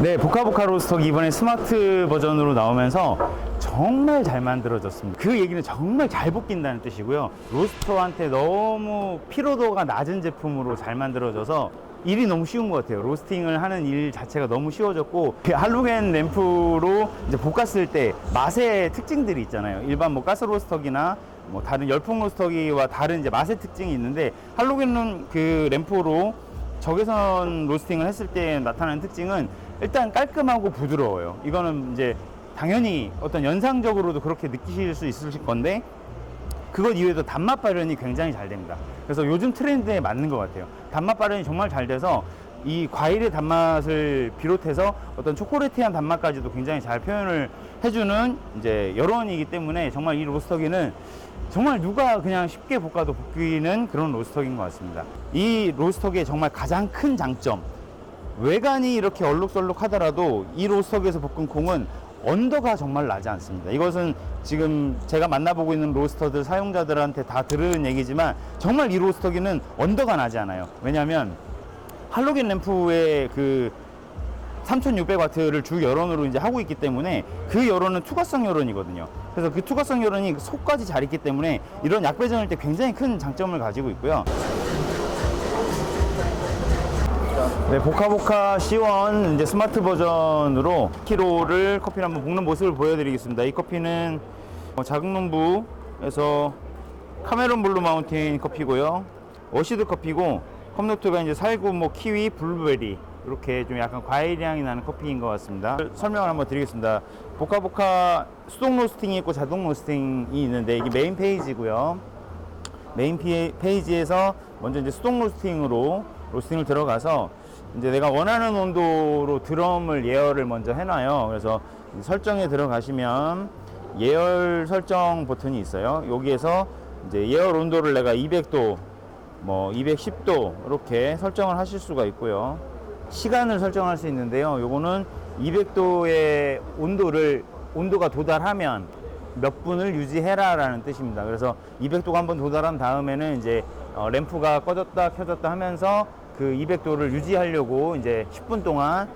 네, 보카보카 로스터기 이번에 스마트 버전으로 나오면서 정말 잘 만들어졌습니다. 그 얘기는 정말 잘 볶인다는 뜻이고요. 로스터한테 너무 피로도가 낮은 제품으로 잘 만들어져서 일이 너무 쉬운 것 같아요. 로스팅을 하는 일 자체가 너무 쉬워졌고, 그 할로겐 램프로 이제 볶았을 때 맛의 특징들이 있잖아요. 일반 뭐 가스 로스터기나 뭐 다른 열풍 로스터기와 다른 이제 맛의 특징이 있는데, 할로겐 그 램프로 적외선 로스팅을 했을 때 나타나는 특징은 일단 깔끔하고 부드러워요. 이거는 이제 당연히 어떤 연상적으로도 그렇게 느끼실 수 있으실 건데, 그것 이외에도 단맛 발현이 굉장히 잘 됩니다. 그래서 요즘 트렌드에 맞는 것 같아요. 단맛 발현이 정말 잘 돼서 이 과일의 단맛을 비롯해서 어떤 초콜릿한 단맛까지도 굉장히 잘 표현을 해주는 이제 여론이기 때문에 정말 이 로스터기는 정말 누가 그냥 쉽게 볶아도 볶이는 그런 로스터기인 것 같습니다. 이 로스터기의 정말 가장 큰 장점, 외관이 이렇게 얼룩덜룩 하더라도 이 로스터기에서 볶은 콩은 언더가 정말 나지 않습니다. 이것은 지금 제가 만나보고 있는 로스터들 사용자들한테 다 들은 얘기지만 정말 이 로스터기는 언더가 나지 않아요. 왜냐하면 할로겐 램프의 그 3600W를 주 여론으로 이제 하고 있기 때문에 그 여론은 투과성 여론이거든요. 그래서 그 투과성 여론이 속까지 잘 있기 때문에 이런 약배전일 때 굉장히 큰 장점을 가지고 있고요. 네, 보카보카 C1 이제 스마트 버전으로 1kg를 커피를 한번 볶는 모습을 보여드리겠습니다. 이 커피는 작은 농부에서 카메론 블루 마운틴 커피고요. 어시드 커피고 컵노트가 이제 살구, 뭐 키위, 블루베리 이렇게 좀 약간 과일 향이 나는 커피인 것 같습니다. 설명을 한번 드리겠습니다. 보카보카 수동 로스팅이 있고 자동 로스팅이 있는데 이게 메인 페이지고요. 메인 페이지에서 먼저 이제 수동 로스팅으로 로스팅을 들어가서 이제 내가 원하는 온도로 드럼을 예열을 먼저 해놔요. 그래서 설정에 들어가시면 예열 설정 버튼이 있어요. 여기에서 이제 예열 온도를 내가 200도, 뭐 210도 이렇게 설정을 하실 수가 있고요. 시간을 설정할 수 있는데요. 요거는 200도의 온도가 도달하면 몇 분을 유지해라 라는 뜻입니다. 그래서 200도가 한번 도달한 다음에는 이제 램프가 꺼졌다 켜졌다 하면서 그 200도를 유지하려고 이제 10분 동안.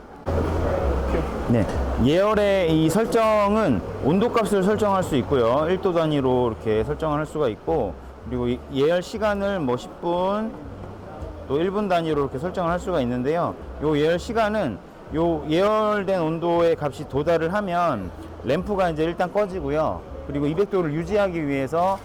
네, 예열의 이 설정은 온도 값을 설정할 수 있고요. 1도 단위로 이렇게 설정을 할 수가 있고, 그리고 예열 시간을 뭐 10분 또 1분 단위로 이렇게 설정을 할 수가 있는데요. 요 예열 시간은 요 예열된 온도의 값이 도달을 하면 램프가 이제 일단 꺼지고요. 그리고 200도를 유지하기 위해서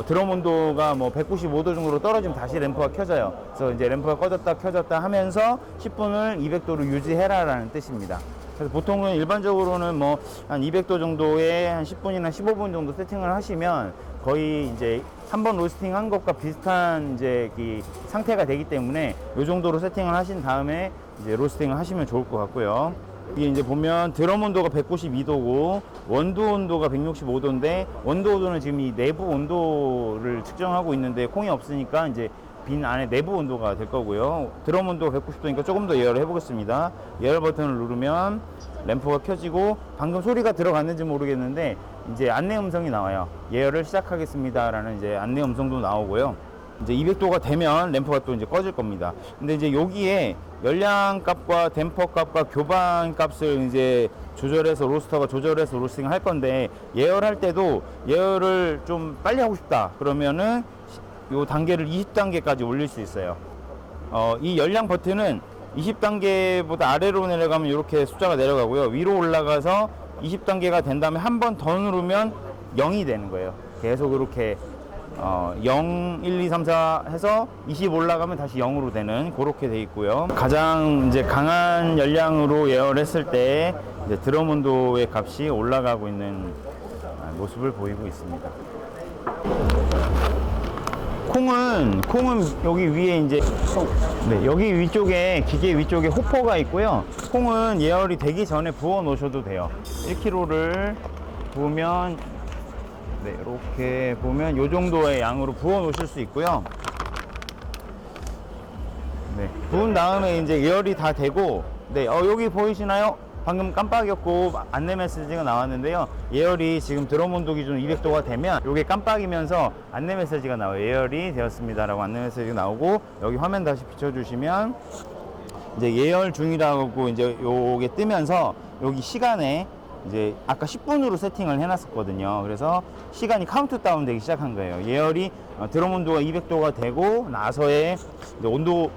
드럼 온도가 뭐 195도 정도로 떨어지면 다시 램프가 켜져요. 그래서 이제 램프가 꺼졌다 켜졌다 하면서 10분을 200도로 유지해라 라는 뜻입니다. 그래서 보통은 일반적으로는 뭐 한 200도 정도에 한 10분이나 15분 정도 세팅을 하시면 거의 이제 한번 로스팅 한 것과 비슷한 이제 이 상태가 되기 때문에 이 정도로 세팅을 하신 다음에 이제 로스팅을 하시면 좋을 것 같고요. 이게 이제 보면 드럼 온도가 192도고 원두 온도가 165도인데 원두 온도는 지금 이 내부 온도를 측정하고 있는데 콩이 없으니까 이제 빈 안에 내부 온도가 될 거고요. 드럼 온도가 190도니까 조금 더 예열을 해보겠습니다. 예열 버튼을 누르면 램프가 켜지고 방금 소리가 들어갔는지 모르겠는데 이제 안내 음성이 나와요. 예열을 시작하겠습니다 라는 이제 안내 음성도 나오고요. 이제 200도가 되면 램프가 또 이제 꺼질 겁니다. 근데 이제 여기에 열량 값과 댐퍼 값과 교반 값을 이제 조절해서 로스터가 조절해서 로스팅을 할 건데, 예열할 때도 예열을 좀 빨리 하고 싶다 그러면은 요 단계를 20단계까지 올릴 수 있어요. 이 열량 버튼은 20단계보다 아래로 내려가면 이렇게 숫자가 내려가고요. 위로 올라가서 20단계가 된 다음에 한 번 더 누르면 0이 되는 거예요. 계속 이렇게 0, 1, 2, 3, 4 해서 20 올라가면 다시 0으로 되는 그렇게 돼 있고요. 가장 이제 강한 열량으로 예열했을 때 이제 드럼 온도의 값이 올라가고 있는 모습을 보이고 있습니다. 콩은 여기 위에 이제 네, 여기 위쪽에 기계 위쪽에 호퍼가 있고요. 콩은 예열이 되기 전에 부어 놓으셔도 돼요. 1kg를 부으면 네, 이렇게 보면 이 정도의 양으로 부어 놓으실 수 있고요. 네, 부은 다음에 이제 예열이 다 되고, 네, 여기 보이시나요? 방금 깜빡이었고 안내 메시지가 나왔는데요. 예열이 지금 드럼 온도 기준 200도가 되면 이게 깜빡이면서 안내 메시지가 나와요. 예열이 되었습니다 라고 안내 메시지가 나오고, 여기 화면 다시 비춰주시면 이제 예열 중이라고 이제 요게 뜨면서 여기 시간에 이제 아까 10분으로 세팅을 해놨었거든요. 그래서 시간이 카운트다운 되기 시작한 거예요. 예열이 드럼 온도가 200도가 되고 나서의 이제 온도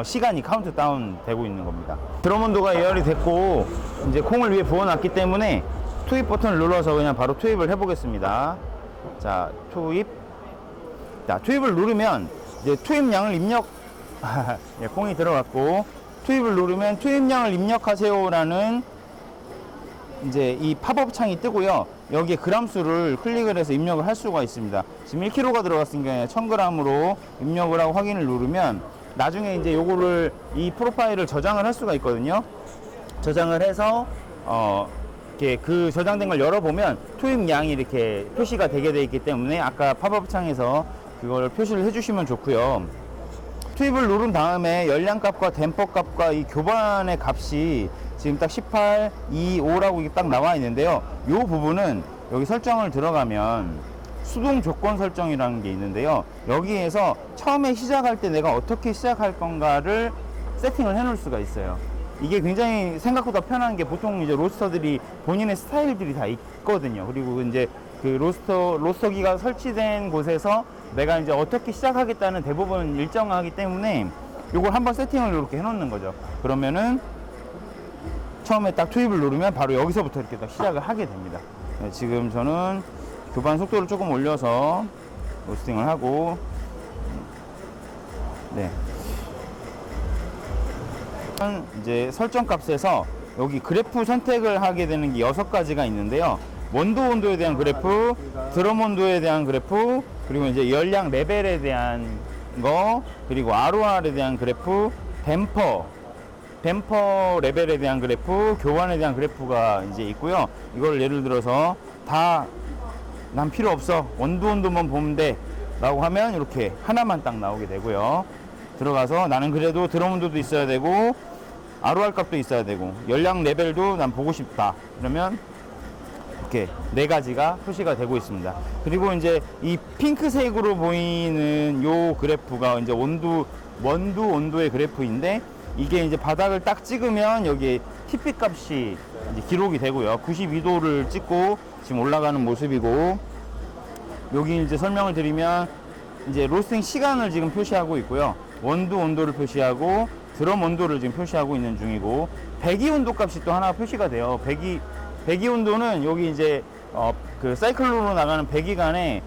시간이 카운트다운 되고 있는 겁니다. 드럼 온도가 예열이 됐고 이제 콩을 위에 부어놨기 때문에 투입 버튼을 눌러서 그냥 바로 투입을 해보겠습니다. 자, 투입. 자, 투입을 누르면 이제 투입량을 입력. 예, 콩이 들어갔고 투입을 누르면 투입량을 입력하세요라는 이제 이 팝업 창이 뜨고요. 여기에 그람수를 클릭을 해서 입력을 할 수가 있습니다. 지금 1kg가 들어갔으니까 1000g으로 입력을 하고 확인을 누르면 나중에 이제 요거를 이 프로파일을 저장을 할 수가 있거든요. 저장을 해서 이렇게 그 저장된 걸 열어보면 투입량이 이렇게 표시가 되게 돼 있기 때문에 아까 팝업 창에서 그걸 표시를 해주시면 좋고요. 투입을 누른 다음에 열량값과 댐퍼값과 이 교반의 값이 지금 딱 18, 2, 5라고 딱 나와 있는데요. 이 부분은 여기 설정을 들어가면 수동 조건 설정이라는 게 있는데요. 여기에서 처음에 시작할 때 내가 어떻게 시작할 건가를 세팅을 해 놓을 수가 있어요. 이게 굉장히 생각보다 편한 게 보통 이제 로스터들이 본인의 스타일들이 다 있거든요. 그리고 이제 그 로스터기가 설치된 곳에서 내가 이제 어떻게 시작하겠다는 대부분 일정하기 때문에 이걸 한번 세팅을 이렇게 해 놓는 거죠. 그러면은 처음에 딱 투입을 누르면 바로 여기서부터 이렇게 딱 시작을 하게 됩니다. 네, 지금 저는 교반 속도를 조금 올려서 로스팅을 하고, 네. 이제 설정 값에서 여기 그래프 선택을 하게 되는 게 6가지가 있는데요. 원도 온도에 대한 그래프, 드럼 온도에 대한 그래프, 그리고 이제 열량 레벨에 대한 거, 그리고 ROR에 대한 그래프, 댐퍼 레벨에 대한 그래프, 교환에 대한 그래프가 이제 있고요. 이걸 예를 들어서 다 난 필요 없어, 온도만 보면 돼 라고 하면 이렇게 하나만 딱 나오게 되고요. 들어가서 나는 그래도 드럼 온도도 있어야 되고 ROR 값도 있어야 되고 열량 레벨도 난 보고 싶다 그러면 이렇게 4가지가 표시가 되고 있습니다. 그리고 이제 이 핑크색으로 보이는 요 그래프가 이제 원두 온도의 그래프인데, 이게 이제 바닥을 딱 찍으면 여기 TP 값이 이제 기록이 되고요. 92도를 찍고 지금 올라가는 모습이고, 여기 이제 설명을 드리면 이제 로스팅 시간을 지금 표시하고 있고요. 원두 온도를 표시하고 드럼 온도를 지금 표시하고 있는 중이고, 배기 온도 값이 또 하나 표시가 돼요. 배기 온도는 여기 이제 그 사이클로로 나가는 배기관의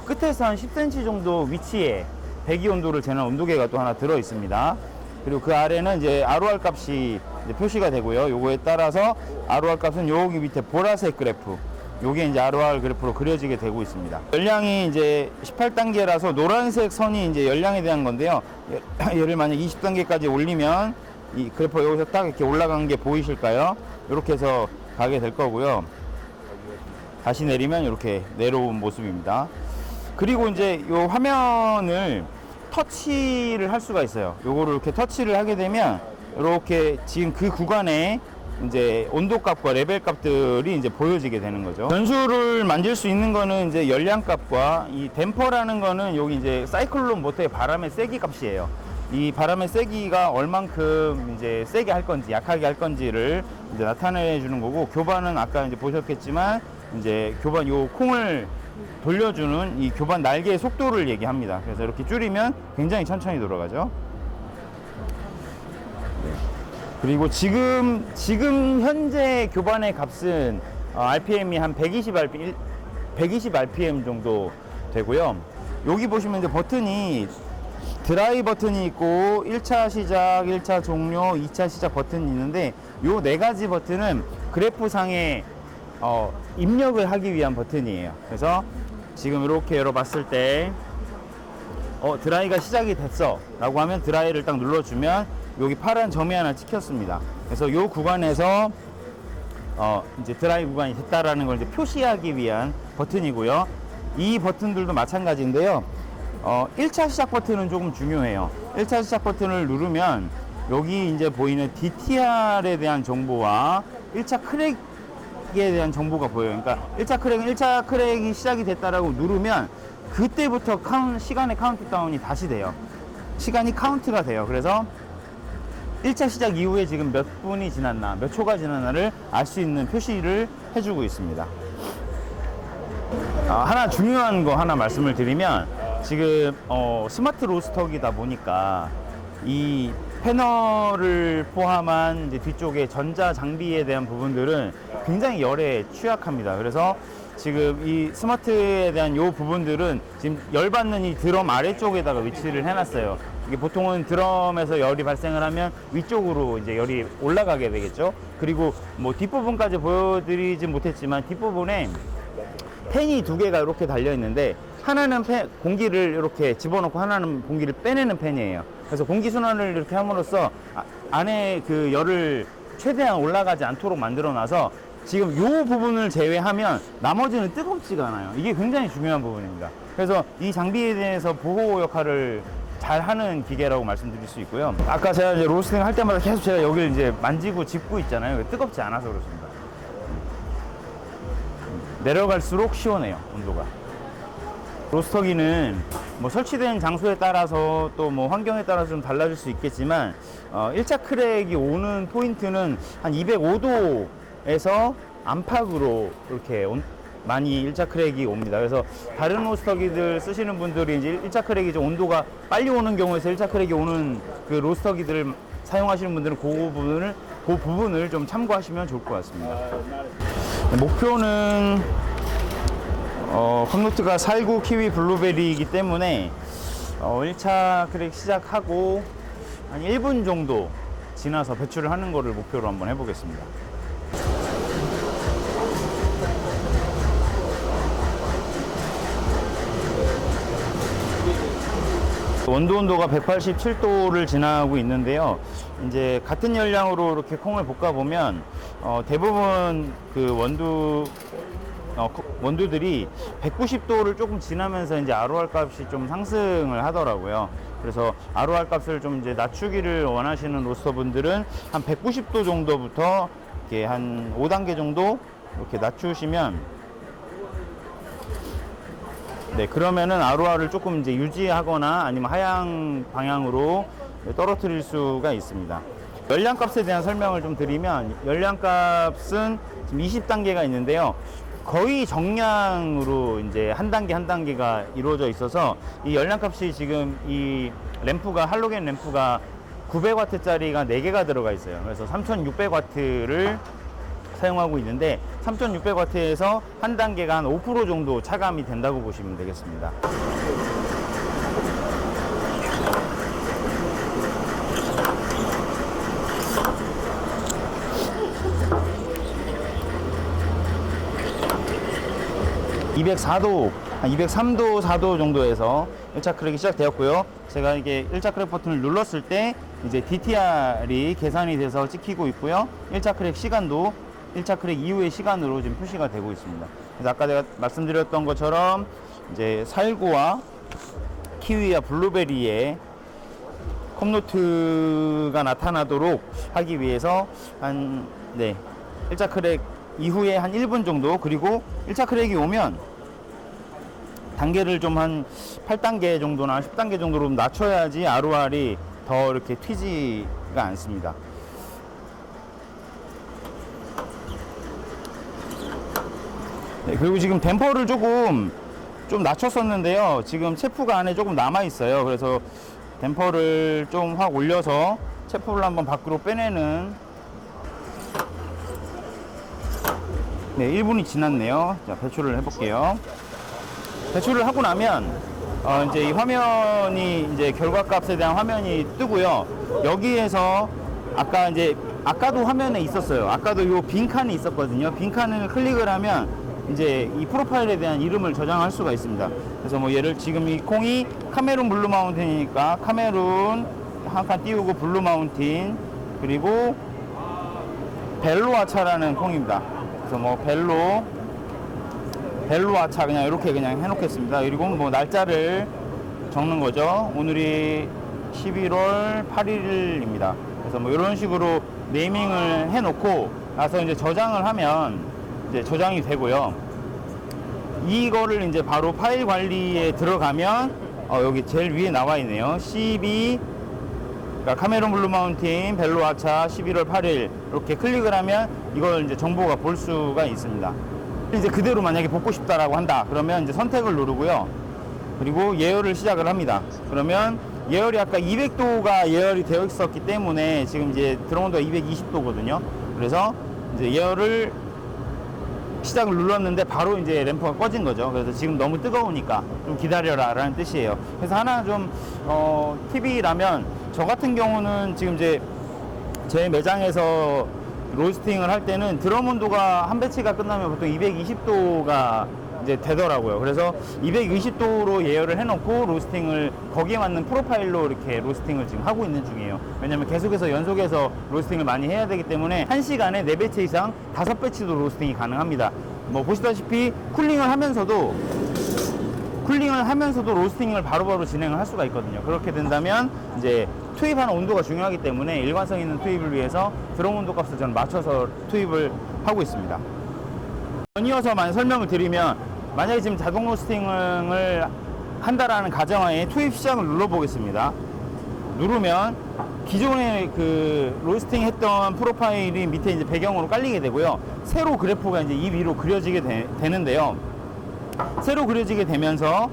끝에서 한 10cm 정도 위치에 배기 온도를 재는 온도계가 또 하나 들어 있습니다. 그리고 그 아래는 이제 ROR 값이 이제 표시가 되고요. 요거에 따라서 ROR 값은 여기 밑에 보라색 그래프, 요게 이제 ROR 그래프로 그려지게 되고 있습니다. 열량이 이제 18단계라서 노란색 선이 이제 열량에 대한 건데요. 얘를 만약 20단계까지 올리면 이 그래프가 여기서 딱 이렇게 올라간 게 보이실까요? 이렇게 해서 가게 될 거고요. 다시 내리면 이렇게 내려온 모습입니다. 그리고 이제 요 화면을 터치를 할 수가 있어요. 요거를 이렇게 터치를 하게 되면 이렇게 지금 그 구간에 이제 온도 값과 레벨 값들이 이제 보여지게 되는 거죠. 변수를 만질 수 있는 거는 이제 열량 값과 이 댐퍼라는 거는 여기 이제 사이클론 모터의 바람의 세기 값이에요. 이 바람의 세기가 얼만큼 이제 세게 할 건지 약하게 할 건지를 이제 나타내 주는 거고, 교반은 아까 이제 보셨겠지만 이제 교반 요 콩을 돌려주는 이 교반 날개의 속도를 얘기합니다. 그래서 이렇게 줄이면 굉장히 천천히 돌아가죠. 그리고 지금 현재 교반의 값은 RPM이 한 120 RPM 정도 되고요. 여기 보시면 이제 버튼이 드라이 버튼이 있고 1차 시작, 1차 종료, 2차 시작 버튼이 있는데, 요 4가지 버튼은 그래프 상에 입력을 하기 위한 버튼이에요. 그래서 지금 이렇게 열어봤을 때 드라이가 시작이 됐어 라고 하면 드라이를 딱 눌러주면 여기 파란 점이 하나 찍혔습니다. 그래서 요 구간에서 이제 드라이 구간이 됐다라는 걸 이제 표시하기 위한 버튼이고요. 이 버튼들도 마찬가지인데요. 1차 시작 버튼은 조금 중요해요. 1차 시작 버튼을 누르면 여기 이제 보이는 DTR에 대한 정보와 1차 크랙에 대한 정보가 보여요. 그러니까 1차 크랙이 시작이 됐다라고 누르면 그때부터 시간의 카운트다운이 다시 돼요. 시간이 카운트가 돼요. 그래서 1차 시작 이후에 지금 몇 분이 지났나, 몇 초가 지났나를 알 수 있는 표시를 해주고 있습니다. 하나 중요한 거 하나 말씀을 드리면, 지금 스마트 로스터기다 보니까 이 패널을 포함한 이제 뒤쪽에 전자 장비에 대한 부분들은 굉장히 열에 취약합니다. 그래서 지금 이 스마트에 대한 이 부분들은 지금 열받는 이 드럼 아래쪽에다가 위치를 해놨어요. 이게 보통은 드럼에서 열이 발생을 하면 위쪽으로 이제 열이 올라가게 되겠죠. 그리고 뭐 뒷부분까지 보여드리진 못했지만 뒷부분에 팬이 두 개가 이렇게 달려 있는데, 하나는 공기를 이렇게 집어넣고 하나는 공기를 빼내는 팬이에요. 그래서 공기 순환을 이렇게 함으로써 안에 그 열을 최대한 올라가지 않도록 만들어 놔서 지금 이 부분을 제외하면 나머지는 뜨겁지가 않아요. 이게 굉장히 중요한 부분입니다. 그래서 이 장비에 대해서 보호 역할을 잘 하는 기계라고 말씀드릴 수 있고요. 아까 제가 이제 로스팅 할 때마다 계속 제가 여기를 이제 만지고 짚고 있잖아요. 뜨겁지 않아서 그렇습니다. 내려갈수록 시원해요, 온도가. 로스터기는 뭐 설치된 장소에 따라서 또 뭐 환경에 따라서 좀 달라질 수 있겠지만, 1차 크랙이 오는 포인트는 한 205도에서 안팎으로 이렇게 많이 1차 크랙이 옵니다. 그래서 다른 로스터기들 쓰시는 분들이 이제 1차 크랙이 좀 온도가 빨리 오는 경우에서 1차 크랙이 오는 그 로스터기들을 사용하시는 분들은 그 부분을 좀 참고하시면 좋을 것 같습니다. 목표는 컵노트가 419 키위 블루베리이기 때문에 1차 크랙 시작하고 한 1분 정도 지나서 배출을 하는 거를 목표로 한번 해보겠습니다. 온도가 187도를 지나고 있는데요. 이제 같은 열량으로 이렇게 콩을 볶아 보면 대부분 그 원두들이 190도를 조금 지나면서 이제 ROR 값이 좀 상승을 하더라고요. 그래서 ROR 값을 좀 이제 낮추기를 원하시는 로스터 분들은 한 190도 정도부터 이렇게 한 5단계 정도 이렇게 낮추시면, 네, 그러면은 ROR을 조금 이제 유지하거나 아니면 하향 방향으로 떨어뜨릴 수가 있습니다. 열량 값에 대한 설명을 좀 드리면, 열량 값은 지금 20단계가 있는데요. 거의 정량으로 이제 한 단계 한 단계가 이루어져 있어서 이 열량 값이 지금 이 램프가 할로겐 램프가 900W짜리가 4개가 들어가 있어요. 그래서 3600W를 사용하고 있는데 3600W에서 한 단계가 한 5% 정도 차감이 된다고 보시면 되겠습니다. 한 203도, 4도 정도에서 1차 크랙이 시작되었고요. 제가 이게 1차 크랙 버튼을 눌렀을 때 이제 DTR이 계산이 돼서 찍히고 있고요. 1차 크랙 시간도 1차 크랙 이후의 시간으로 지금 표시가 되고 있습니다. 그래서 아까 제가 말씀드렸던 것처럼 이제 419와 키위와 블루베리의 컵노트가 나타나도록 하기 위해서 한 1차 크랙 이후에 한 1분 정도, 그리고 1차 크랙이 오면 단계를 좀 한 8단계 정도나 10단계 정도로 낮춰야지 ROR이 더 이렇게 튀지가 않습니다. 네, 그리고 지금 댐퍼를 좀 낮췄었는데요. 지금 체프가 안에 조금 남아 있어요. 그래서 댐퍼를 좀 확 올려서 체프를 한번 밖으로 빼내는. 네, 1분이 지났네요. 자, 배출을 해볼게요. 배출을 하고 나면 이제 이 화면이 이제 결과값에 대한 화면이 뜨고요. 여기에서 아까도 화면에 있었어요. 아까도 이 빈칸이 있었거든요. 빈칸을 클릭을 하면 이제 이 프로파일에 대한 이름을 저장할 수가 있습니다. 그래서 뭐 지금 이 콩이 카메룬 블루 마운틴이니까 카메룬 한 칸 띄우고 블루 마운틴, 그리고 벨로 아차라는 콩입니다. 그래서 뭐 벨로 아차 그냥 이렇게 그냥 해놓겠습니다. 그리고 뭐 날짜를 적는 거죠. 오늘이 11월 8일입니다. 그래서 뭐 이런 식으로 네이밍을 해놓고 나서 이제 저장을 하면 이제 저장이 되고요. 이거를 이제 바로 파일 관리에 들어가면 여기 제일 위에 나와 있네요. CB 그러니까 카메론 블루 마운틴 벨로 아차 11월 8일 이렇게 클릭을 하면 이걸 이제 정보가 볼 수가 있습니다. 이제 그대로 만약에 복고 싶다라고 한다 그러면 이제 선택을 누르고요. 그리고 예열을 시작을 합니다. 그러면 예열이 아까 200도가 예열이 되어 있었기 때문에 지금 이제 들어온 온도가 220도거든요. 그래서 이제 예열을 시작을 눌렀는데 바로 이제 램프가 꺼진 거죠. 그래서 지금 너무 뜨거우니까 좀 기다려라 라는 뜻이에요. 그래서 하나 좀 팁이라면, 저 같은 경우는 지금 이제 제 매장에서 로스팅을 할 때는 드럼 온도가 한 배치가 끝나면 보통 220도가 이제 되더라고요. 그래서 220도로 예열을 해놓고 로스팅을 거기에 맞는 프로파일로 이렇게 로스팅을 지금 하고 있는 중이에요. 왜냐면 계속해서 연속해서 로스팅을 많이 해야 되기 때문에 1시간에 4배치 이상 5배치도 로스팅이 가능합니다. 뭐 보시다시피 쿨링을 하면서도 로스팅을 바로바로 진행을 할 수가 있거든요. 그렇게 된다면 이제 투입하는 온도가 중요하기 때문에 일관성 있는 투입을 위해서 드럼 온도 값을 저는 맞춰서 투입을 하고 있습니다. 이어서만 설명을 드리면, 만약에 지금 자동 로스팅을 한다라는 가정하에 투입 시작을 눌러보겠습니다. 누르면 기존에 그 로스팅 했던 프로파일이 밑에 이제 배경으로 깔리게 되고요. 세로 그래프가 이제 이 위로 그려지게 되는데요. 세로 그려지게 되면서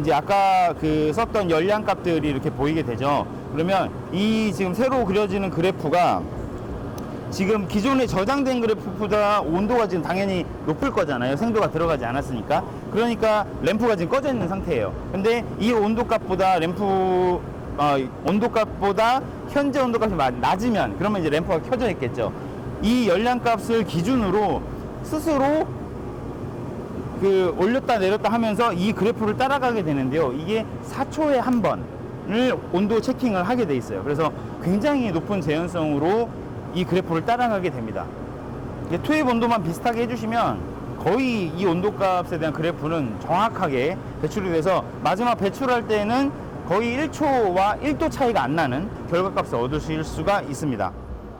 이제 아까 그 썼던 열량 값들이 이렇게 보이게 되죠. 그러면 이 지금 세로 그려지는 그래프가 지금 기존에 저장된 그래프보다 온도가 지금 당연히 높을 거잖아요. 생도가 들어가지 않았으니까. 그러니까 램프가 지금 꺼져 있는 상태예요. 근데 이 온도값보다 온도값보다 현재 온도값이 낮으면, 그러면 이제 램프가 켜져 있겠죠. 이 열량값을 기준으로 스스로 그 올렸다 내렸다 하면서 이 그래프를 따라가게 되는데요. 이게 4초에 한 번을 온도 체킹을 하게 돼 있어요. 그래서 굉장히 높은 재현성으로 이 그래프를 따라가게 됩니다. 투입 온도만 비슷하게 해주시면 거의 이 온도값에 대한 그래프는 정확하게 배출이 돼서 마지막 배출할 때는 거의 1초와 1도 차이가 안 나는 결과값을 얻으실 수가 있습니다.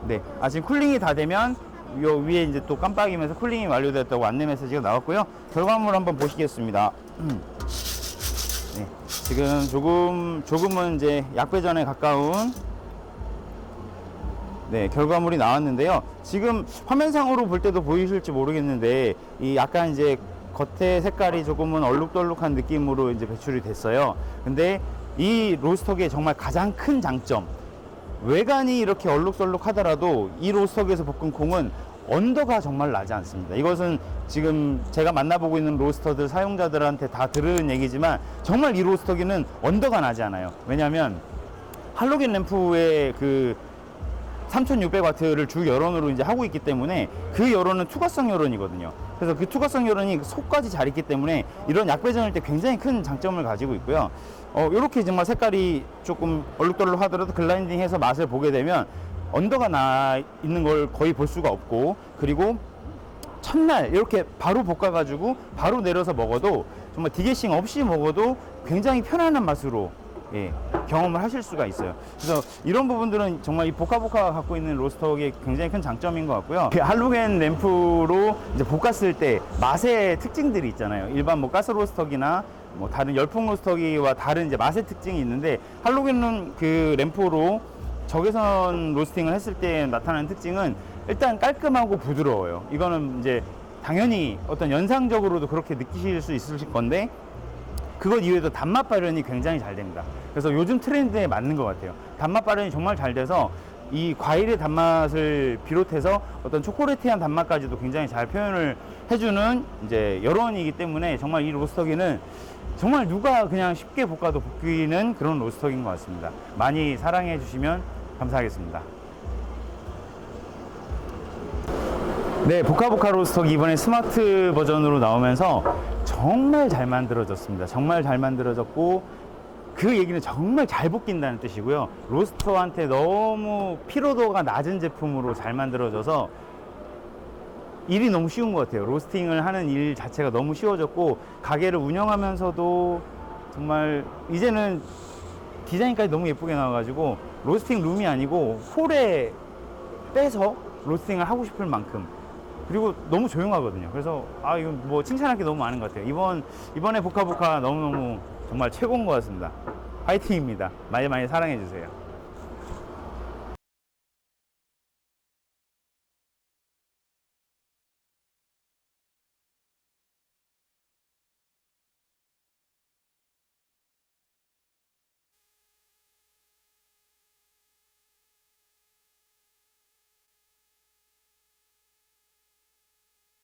네, 지금 쿨링이 다 되면 요 위에 이제 또 깜빡이면서 쿨링이 완료됐다고 안내 메시지가 나왔고요. 결과물 한번 보시겠습니다. 네, 지금 조금은 이제 약배전에 가까운 결과물이 나왔는데요. 지금 화면상으로 볼 때도 보이실지 모르겠는데 이 약간 이제 겉에 색깔이 조금은 얼룩덜룩한 느낌으로 이제 배출이 됐어요. 근데 이 로스터기의 정말 가장 큰 장점, 외관이 이렇게 얼룩덜룩 하더라도 이 로스터기에서 볶은 콩은 언더가 정말 나지 않습니다. 이것은 지금 제가 만나보고 있는 로스터들 사용자들한테 다 들은 얘기지만 정말 이 로스터기는 언더가 나지 않아요. 왜냐하면 할로겐 램프의 그 3600W를 주 열원으로 이제 하고 있기 때문에 그 열원은 투과성 열원이거든요. 그래서 그 투과성 열원이 속까지 잘 있기 때문에 이런 약배전일 때 굉장히 큰 장점을 가지고 있고요. 이렇게 정말 색깔이 조금 얼룩덜룩 하더라도 글라인딩 해서 맛을 보게 되면 언더가 나 있는 걸 거의 볼 수가 없고, 그리고 첫날 이렇게 바로 볶아가지고 바로 내려서 먹어도 정말 디게싱 없이 먹어도 굉장히 편안한 맛으로 경험을 하실 수가 있어요. 그래서 이런 부분들은 정말 이 보카보카가 갖고 있는 로스터기의 굉장히 큰 장점인 것 같고요. 할로겐 램프로 이제 볶았을 때 맛의 특징들이 있잖아요. 일반 뭐 가스 로스터기나 뭐 다른 열풍 로스터기와 다른 이제 맛의 특징이 있는데, 할로겐 그 램프로 적외선 로스팅을 했을 때 나타나는 특징은 일단 깔끔하고 부드러워요. 이거는 이제 당연히 어떤 연상적으로도 그렇게 느끼실 수 있을 건데, 그것 이외에도 단맛 발현이 굉장히 잘 됩니다. 그래서 요즘 트렌드에 맞는 것 같아요. 단맛 발현이 정말 잘 돼서 이 과일의 단맛을 비롯해서 어떤 초콜릿한 단맛까지도 굉장히 잘 표현을 해주는 이제 열원이기 때문에 정말 이 로스터기는 정말 누가 그냥 쉽게 볶아도 볶이는 그런 로스터기인 것 같습니다. 많이 사랑해 주시면 감사하겠습니다. 네, 보카보카 로스터기 이번에 스마트 버전으로 나오면서 정말 잘 만들어졌습니다. 정말 잘 만들어졌고, 그 얘기는 정말 잘 볶인다는 뜻이고요. 로스터한테 너무 피로도가 낮은 제품으로 잘 만들어져서 일이 너무 쉬운 것 같아요. 로스팅을 하는 일 자체가 너무 쉬워졌고, 가게를 운영하면서도 정말 이제는 디자인까지 너무 예쁘게 나와가지고 로스팅 룸이 아니고 홀에 빼서 로스팅을 하고 싶을 만큼, 그리고 너무 조용하거든요. 그래서 이거 뭐 칭찬할 게 너무 많은 것 같아요. 이번에 보카보카 너무너무 정말 최고인 것 같습니다. 화이팅입니다. 많이 많이 사랑해 주세요.